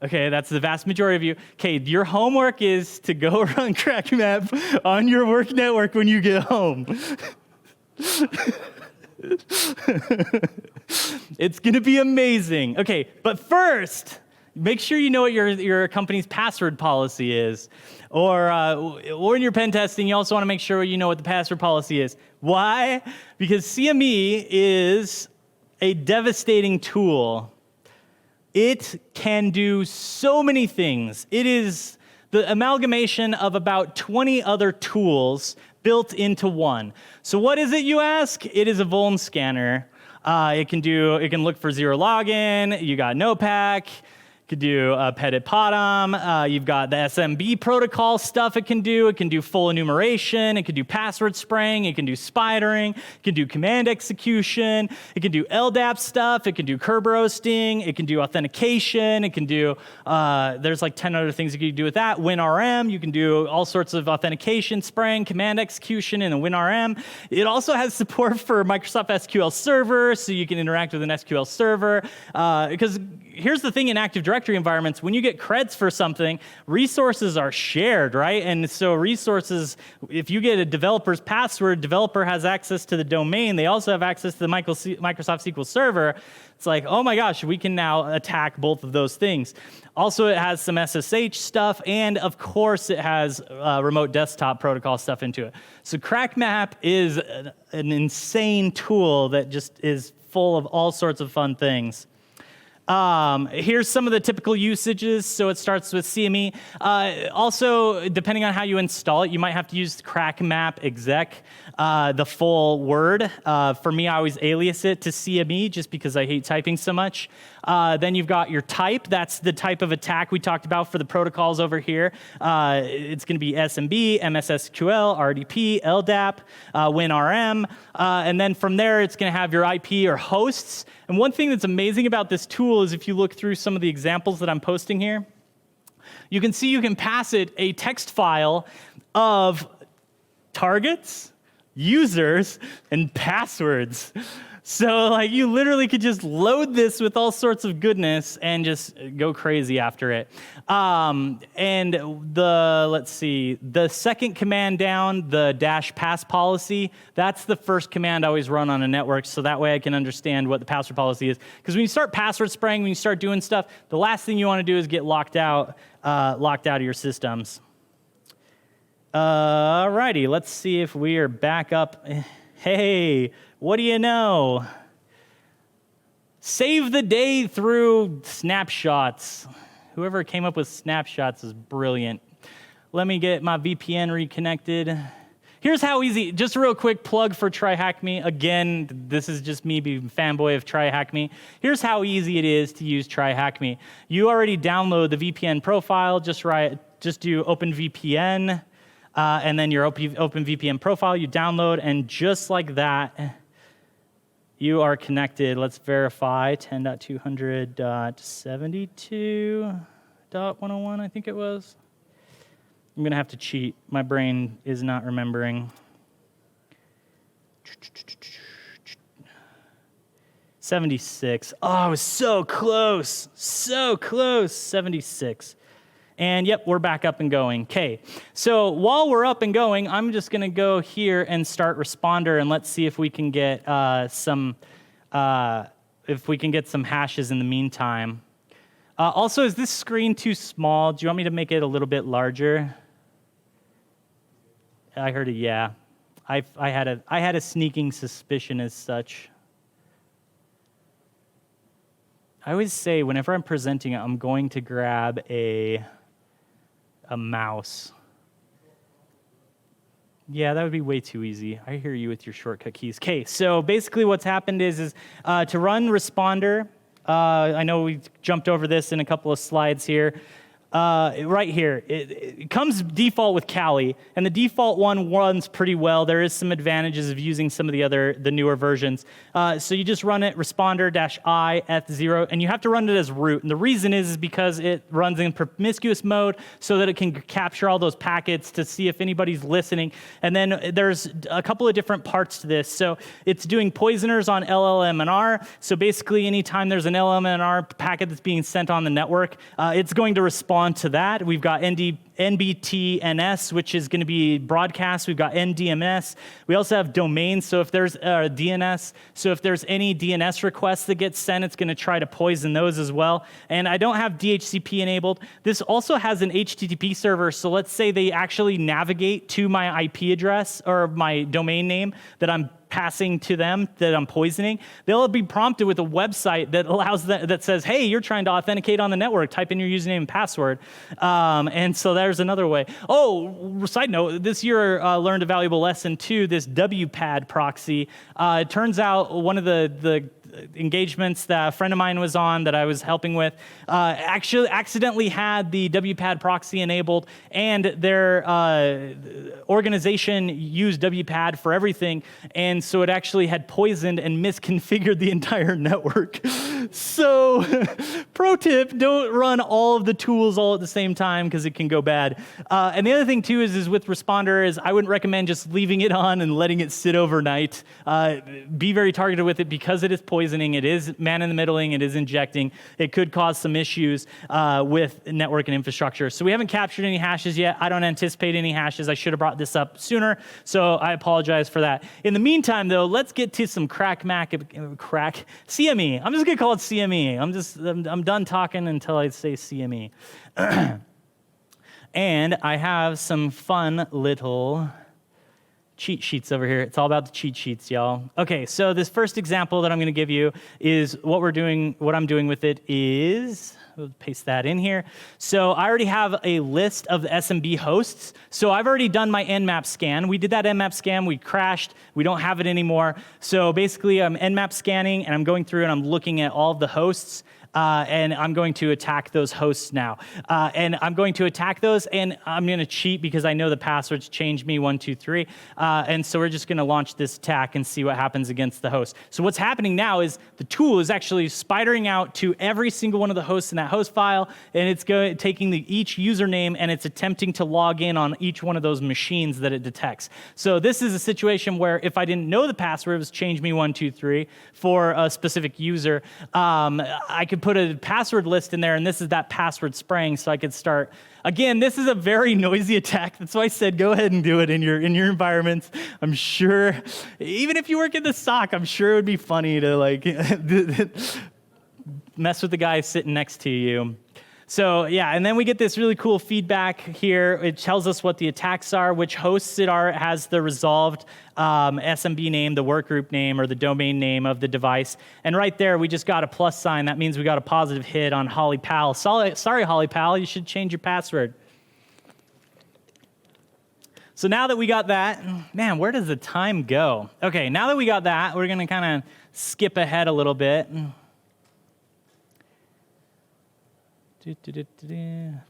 Okay, that's the vast majority of you. Okay, your homework is to go run crack map on your work network when you get home. It's gonna be amazing. Okay, but first, make sure you know what your company's password policy is. Or in your pen testing, you also want to make sure you know what the password policy is. Why? Because CME is a devastating tool. It can do so many things. It is the amalgamation of about 20 other tools built into one. So what is it, you ask? It is a vuln scanner. It can look for zero login. You got NOPAC. Could do petit potom. You've got the SMB protocol stuff it can do. It can do full enumeration. It can do password spraying. It can do spidering. It can do command execution. It can do LDAP stuff. It can do curb roasting. It can do authentication. It can do, there's like 10 other things you can do with that. WinRM, you can do all sorts of authentication, spraying, command execution in a WinRM. It also has support for Microsoft SQL Server, so you can interact with an SQL server. Because here's the thing in Active Directory environments, when you get creds for something, resources are shared, right? And so resources, if you get a developer's password, developer has access to the domain, they also have access to the Microsoft SQL Server. It's like, oh my gosh, we can now attack both of those things. Also, it has some SSH stuff, and of course, it has remote desktop protocol stuff into it. So CrackMap is an insane tool that just is full of all sorts of fun things. Here's some of the typical usages. So it starts with CME. Also, depending on how you install it, you might have to use CrackMap exec, the full word. For me, I always alias it to CME just because I hate typing so much. Then you've got your type. That's the type of attack we talked about for the protocols over here. It's going to be SMB, MSSQL, RDP, LDAP, WinRM. And then from there, it's going to have your IP or hosts. And one thing that's amazing about this tool is if you look through some of the examples that I'm posting here, you can see you can pass it a text file of targets, users, and passwords. So like you literally could just load this with all sorts of goodness and just go crazy after it. And let's see, the second command down, the -pass policy, that's the first command I always run on a network, so that way I can understand what the password policy is. Because when you start password spraying, when you start doing stuff, the last thing you want to do is get locked out of your systems. Alrighty, let's see if we are back up. Hey, what do you know? Save the day through snapshots. Whoever came up with snapshots is brilliant. Let me get my VPN reconnected. Here's how easy, just a real quick plug for TryHackMe. Again, this is just me being fanboy of TryHackMe. Here's how easy it is to use TryHackMe. You already download the VPN profile, just do OpenVPN, and then your OpenVPN profile you download, and just like that, you are connected. Let's verify 10.200.72.101, I think it was. I'm going to have to cheat. My brain is not remembering. 76. Oh, I was so close. So close. 76. And yep, we're back up and going. Okay, so while we're up and going, I'm just going to go here and start responder, and let's see if we can get some hashes in the meantime. Also, is this screen too small? Do you want me to make it a little bit larger? I heard a yeah. I had a sneaking suspicion as such. I always say whenever I'm presenting it, I'm going to grab a mouse. Yeah, that would be way too easy. I hear you with your shortcut keys. Okay, so basically what's happened is to run responder, I know we jumped over this in a couple of slides here. Right here, it comes default with Kali, and the default one runs pretty well. There is some advantages of using some of the newer versions. So you just run it responder-I eth0, and you have to run it as root. And the reason is because it runs in promiscuous mode so that it can capture all those packets to see if anybody's listening. And then there's a couple of different parts to this. So it's doing poisoners on LLMNR. So basically, anytime there's an LLMNR packet that's being sent on the network, it's going to respond to that. We've got NBTNS, which is going to be broadcast. We've got NDMS. We also have domains. So if there's DNS, so if there's any DNS requests that get sent, it's going to try to poison those as well. And I don't have DHCP enabled. This also has an HTTP server. So let's say they actually navigate to my IP address or my domain name that I'm passing to them, that I'm poisoning, they'll be prompted with a website that allows that says, hey, you're trying to authenticate on the network, type in your username and password. And so there's another way. Oh, side note, this year learned a valuable lesson too, this WPAD proxy. It turns out one of the engagements that a friend of mine was on that I was helping with actually accidentally had the WPAD proxy enabled, and their organization used WPAD for everything, and so it actually had poisoned and misconfigured the entire network. So pro tip, don't run all of the tools all at the same time because it can go bad. And the other thing too is with Responder is I wouldn't recommend just leaving it on and letting it sit overnight. Be very targeted with it because it is poisoning, it is man-in-the-middling, it is injecting. It could cause some issues with network and infrastructure. So we haven't captured any hashes yet. I don't anticipate any hashes. I should have brought this up sooner, so I apologize for that. In the meantime though, let's get to some CME. I'm just gonna call it CME. I'm done talking until I say CME. And I have some fun little cheat sheets over here. It's all about the cheat sheets, y'all. Okay, so this first example that I'm gonna give you is what I'm doing with it is, we'll paste that in here. So I already have a list of the SMB hosts. So I've already done my Nmap scan. We did that Nmap scan, we crashed, we don't have it anymore. So basically I'm Nmap scanning and I'm going through and I'm looking at all of the hosts. And I'm going to attack those hosts now. And I'm going to attack those, and I'm going to cheat because I know the passwords change me 123. And so we're just going to launch this attack and see what happens against the host. So what's happening now is the tool is actually spidering out to every single one of the hosts in that host file, and it's taking each username and it's attempting to log in on each one of those machines that it detects. So this is a situation where if I didn't know the password, it was change me 123 for a specific user, I could put a password list in there, and this is that password spraying, so I could start. Again, this is a very noisy attack. That's why I said go ahead and do it in your environments. I'm sure, even if you work in the SOC, I'm sure it would be funny to like mess with the guy sitting next to you. So yeah, and then we get this really cool feedback here. It tells us what the attacks are, which hosts it are, has the resolved SMB name, the workgroup name, or the domain name of the device. And right there, we just got a plus sign. That means we got a positive hit on Holly Pal. Sorry, Holly Pal, you should change your password. So now that we got that, man, where does the time go? Okay, now that we got that, we're gonna kind of skip ahead a little bit.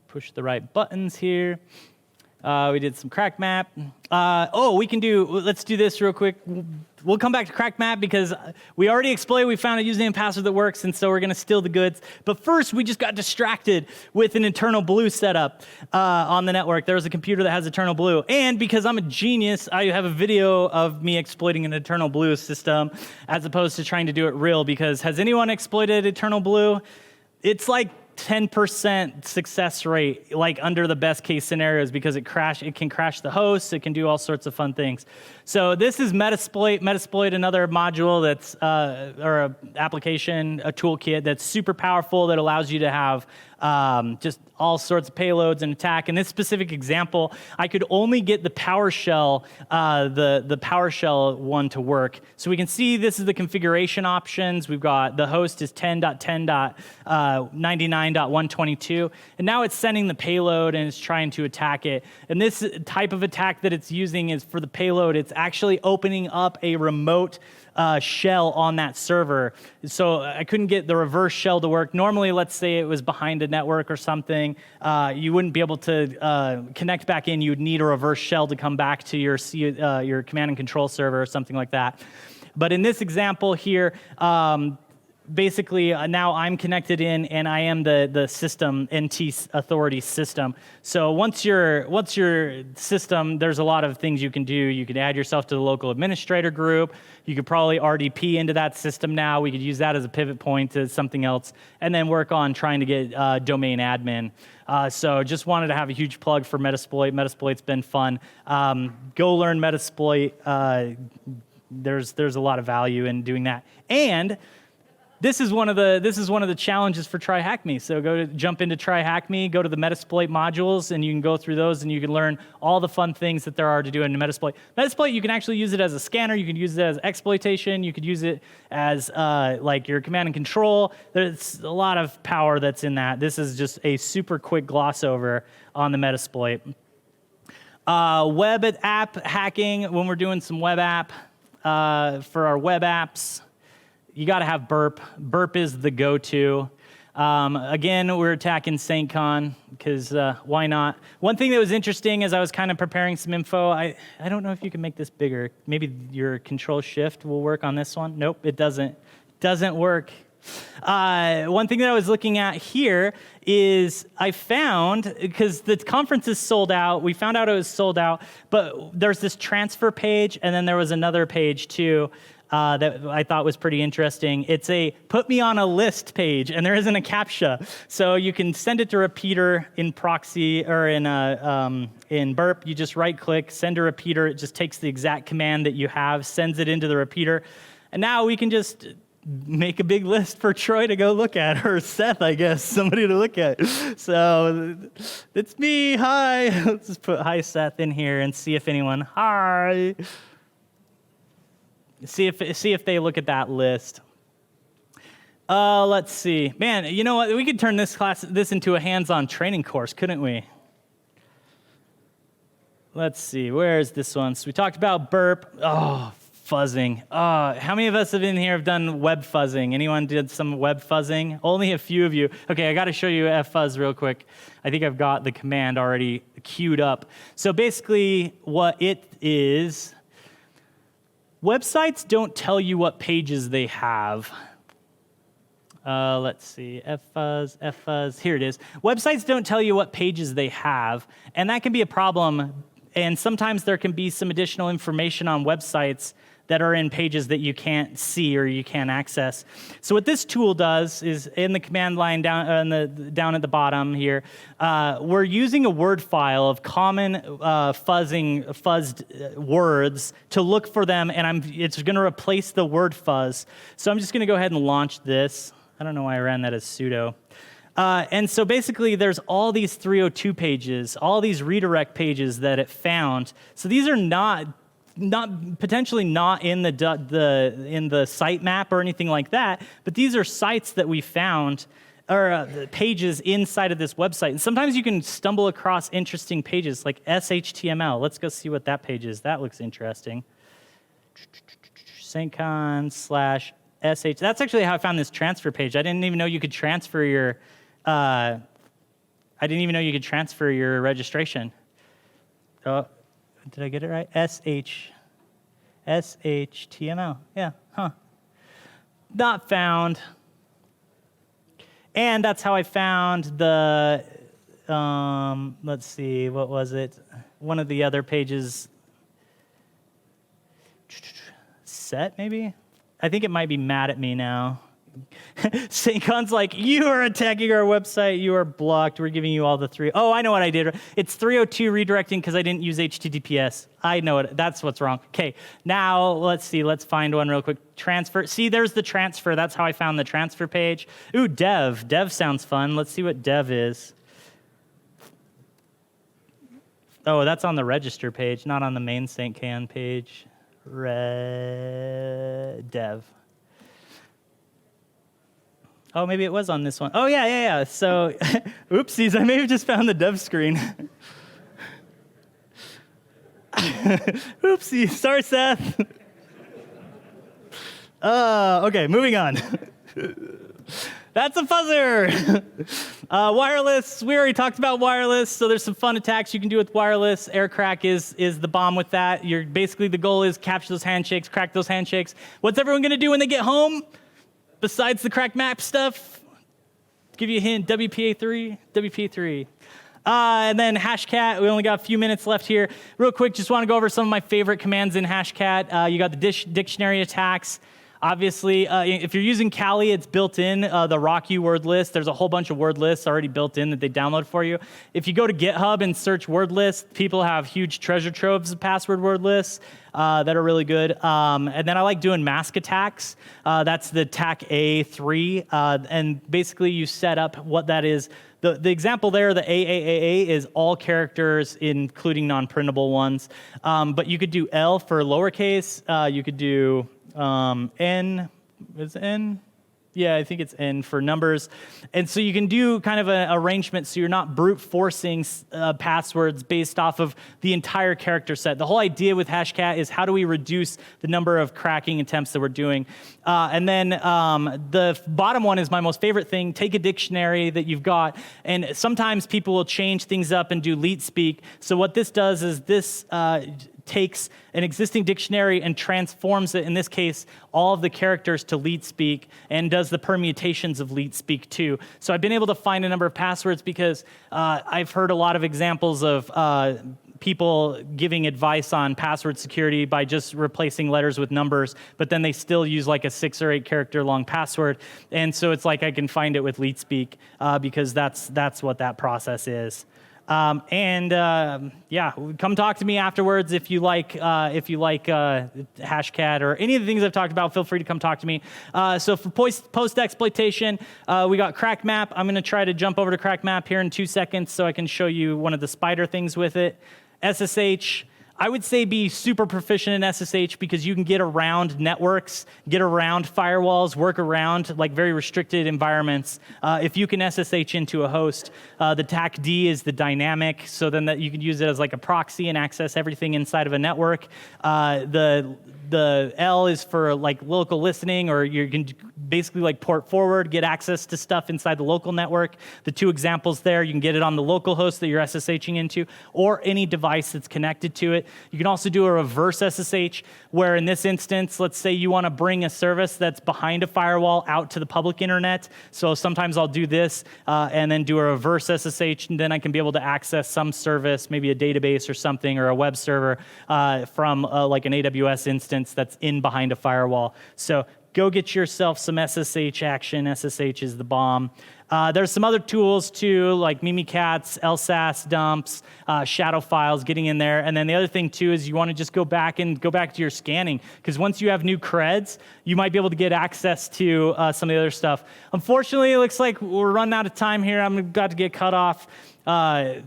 Push the right buttons here. We did some crack map. Let's do this real quick. We'll come back to crack map because we already explained we found a username and password that works, and so we're gonna steal the goods. But first, we just got distracted with an internal blue setup on the network. There's a computer that has eternal blue. And because I'm a genius, I have a video of me exploiting an eternal blue system as opposed to trying to do it real, because has anyone exploited eternal blue? It's like 10% success rate, like under the best case scenarios, because it can crash the host, it can do all sorts of fun things. So this is Metasploit. Metasploit, another module that's, or an application, a toolkit that's super powerful that allows you to have just all sorts of payloads and attack. In this specific example, I could only get the PowerShell, the PowerShell one to work. So we can see this is the configuration options. We've got the host is 10.10.99.122, and now it's sending the payload and it's trying to attack it. And this type of attack that it's using is for the payload. It's actually opening up a remote shell on that server. So I couldn't get the reverse shell to work. Normally, let's say it was behind a network or something, you wouldn't be able to connect back in. You would need a reverse shell to come back to your command and control server or something like that. But in this example here, basically now I'm connected in and I am the system, NT authority system. So once your system, there's a lot of things you can do. You can add yourself to the local administrator group. You could probably RDP into that system now. We could use that as a pivot point to something else, and then work on trying to get domain admin. So just wanted to have a huge plug for Metasploit. Metasploit's been fun. Go learn Metasploit. There's a lot of value in doing that. And this is one of the challenges for Try Hack Me. So jump into Try Hack Me, go to the Metasploit modules, and you can go through those and you can learn all the fun things that there are to do in Metasploit. Metasploit, you can actually use it as a scanner, you can use it as exploitation, you could use it as like your command and control. There's a lot of power that's in that. This is just a super quick gloss over on the Metasploit. Web app hacking, when we're doing some web app for our web apps, you got to have burp. Burp is the go-to. Again, we're attacking SAINTCON because why not? One thing that was interesting as I was kind of preparing some info, I don't know if you can make this bigger. Maybe your control shift will work on this one. Nope, it doesn't. Doesn't work. One thing that I was looking at here is I found, because the conference is sold out, we found out it was sold out, but there's this transfer page, and then there was another page too that I thought was pretty interesting. It's a put me on a list page, and there isn't a CAPTCHA. So you can send it to repeater in proxy or in burp. You just right click, send a repeater. It just takes the exact command that you have, sends it into the repeater. And now we can just make a big list for Troy to go look at, or Seth, I guess, somebody to look at. So it's me, hi. Let's just put hi Seth in here and see if anyone, hi. See if they look at that list. Let's see. Man, you know what? We could turn this into a hands-on training course, couldn't we? Let's see. Where is this one? So we talked about burp. Oh, fuzzing. How many of us in here have done web fuzzing? Anyone did some web fuzzing? Only a few of you. Okay, I got to show you ffuzz real quick. I think I've got the command already queued up. So basically what it is, websites don't tell you what pages they have. Let's see, ffuzz, here it is. Websites don't tell you what pages they have, and that can be a problem. And sometimes there can be some additional information on websites that are in pages that you can't see or you can't access. So what this tool does is in the command line down at the bottom here, we're using a word file of common fuzzed words to look for them, and it's going to replace the word fuzz. So I'm just going to go ahead and launch this. I don't know why I ran that as sudo. And so basically there's all these 302 pages, all these redirect pages that it found. So these are potentially not in the sitemap or anything like that, but these are sites that we found, or pages inside of this website. And sometimes you can stumble across interesting pages like SHTML. Let's go see what that page is. That looks interesting. SAINTCON /SH. That's actually how I found this transfer page. I didn't even know you could transfer your registration. Oh, did I get it right? SHTML. Yeah, huh. Not found. And that's how I found the, let's see, what was it? One of the other pages. Set, maybe? I think it might be mad at me now. SAINTCON's like, you are attacking our website. You are blocked. We're giving you all the three. Oh, I know what I did. It's 302 redirecting because I didn't use HTTPS. I know it. That's what's wrong. Okay, now let's see. Let's find one real quick. Transfer. See, there's the transfer. That's how I found the transfer page. Ooh, dev. Dev sounds fun. Let's see what dev is. Oh, that's on the register page, not on the main SAINTCON page. Dev. Oh, maybe it was on this one. Oh, yeah. So, oopsies, I may have just found the dev screen. Oopsies, sorry, Seth. Okay, moving on. That's a fuzzer. Wireless, we already talked about wireless, so there's some fun attacks you can do with wireless. Aircrack is the bomb with that. Basically, the goal is capture those handshakes, crack those handshakes. What's everyone going to do when they get home? Besides the crack map stuff, give you a hint, WPA3. And then Hashcat, we only got a few minutes left here. Real quick, just want to go over some of my favorite commands in Hashcat. You got the dictionary attacks. Obviously, if you're using Kali, it's built in, the Rocky word list. There's a whole bunch of word lists already built in that they download for you. If you go to GitHub and search word lists, people have huge treasure troves of password word lists that are really good. And then I like doing mask attacks. That's the TAC A3. And basically, you set up what that is. The example there, the AAAA, is all characters, including non-printable ones. But you could do L for lowercase. You could do N, is it N? Yeah, I think it's N for numbers. And so you can do kind of an arrangement so you're not brute forcing passwords based off of the entire character set. The whole idea with Hashcat is how do we reduce the number of cracking attempts that we're doing. And then the bottom one is my most favorite thing. Take a dictionary that you've got, and sometimes people will change things up and do leet speak. So what this does is this takes an existing dictionary and transforms it, in this case, all of the characters to leet speak, and does the permutations of leet speak too. So I've been able to find a number of passwords because I've heard a lot of examples of people giving advice on password security by just replacing letters with numbers, but then they still use like a 6 or 8 character long password. And so it's like I can find it with leet speak because that's what that process is. Yeah, come talk to me afterwards if you like Hashcat or any of the things I've talked about. Feel free to come talk to me. So for post exploitation, we got crack map. I'm going to try to jump over to crack map here in 2 seconds so I can show you one of the spider things with it. SSH. I would say be super proficient in SSH because you can get around networks, get around firewalls, work around like very restricted environments. If you can SSH into a host, the TACD is the dynamic, so then that you can use it as like a proxy and access everything inside of a network. The L is for like local listening, or you can basically like port forward, get access to stuff inside the local network. The 2 examples there, you can get it on the local host that you're SSHing into, or any device that's connected to it. You can also do a reverse SSH, where in this instance, let's say you want to bring a service that's behind a firewall out to the public internet. So sometimes I'll do this and then do a reverse SSH, and then I can be able to access some service, maybe a database or something, or a web server from like an AWS instance that's in behind a firewall. So go get yourself some SSH action. SSH is the bomb. There's some other tools too, like Mimikatz, LSAS dumps, shadow files, getting in there. And then the other thing too is you want to just go back to your scanning, because once you have new creds, you might be able to get access to some of the other stuff. Unfortunately, it looks like we're running out of time here. I'm about to get cut off.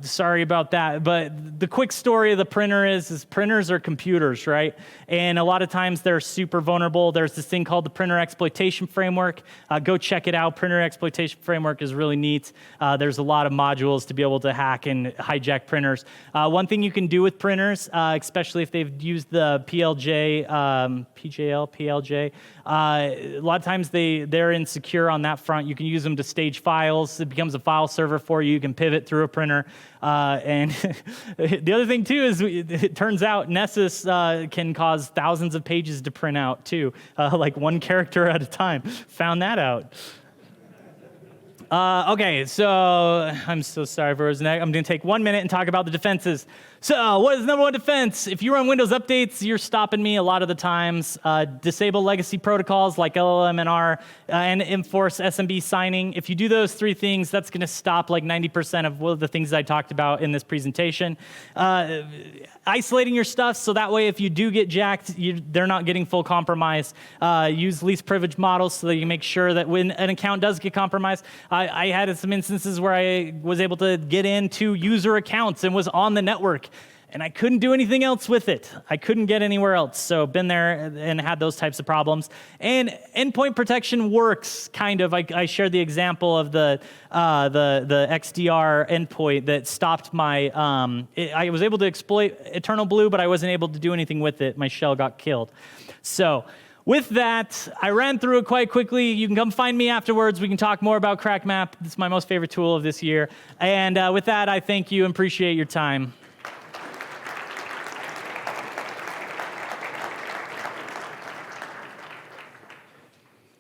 Sorry about that, but the quick story of the printer is printers are computers, right? And a lot of times they're super vulnerable. There's this thing called the Printer Exploitation Framework. Go check it out. Printer Exploitation Framework is really neat. There's a lot of modules to be able to hack and hijack printers. One thing you can do with printers, especially if they've used the PLJ, PLJ, a lot of times they're insecure on that front. You can use them to stage files. It becomes a file server for you. You can pivot through a printer. And the other thing too is it turns out Nessus can cause thousands of pages to print out too, like 1 character at a time. Found that out. Okay, so I'm so sorry for his neck. I'm going to take 1 minute and talk about the defenses. So what is the number 1 defense? If you run Windows updates, you're stopping me a lot of the times. Disable legacy protocols like LLMNR and enforce SMB signing. If you do those 3 things, that's going to stop like 90% of the things I talked about in this presentation. Isolating your stuff so that way if you do get jacked, they're not getting full compromise. Use least privilege models so that you make sure that when an account does get compromised, I had some instances where I was able to get into user accounts and was on the network, and I couldn't do anything else with it. I couldn't get anywhere else. So been there and had those types of problems. And endpoint protection works, kind of. I shared the example of the XDR endpoint that stopped my, I was able to exploit Eternal Blue, but I wasn't able to do anything with it. My shell got killed. So with that, I ran through it quite quickly. You can come find me afterwards. We can talk more about CrackMap. It's my most favorite tool of this year. And with that, I thank you and appreciate your time.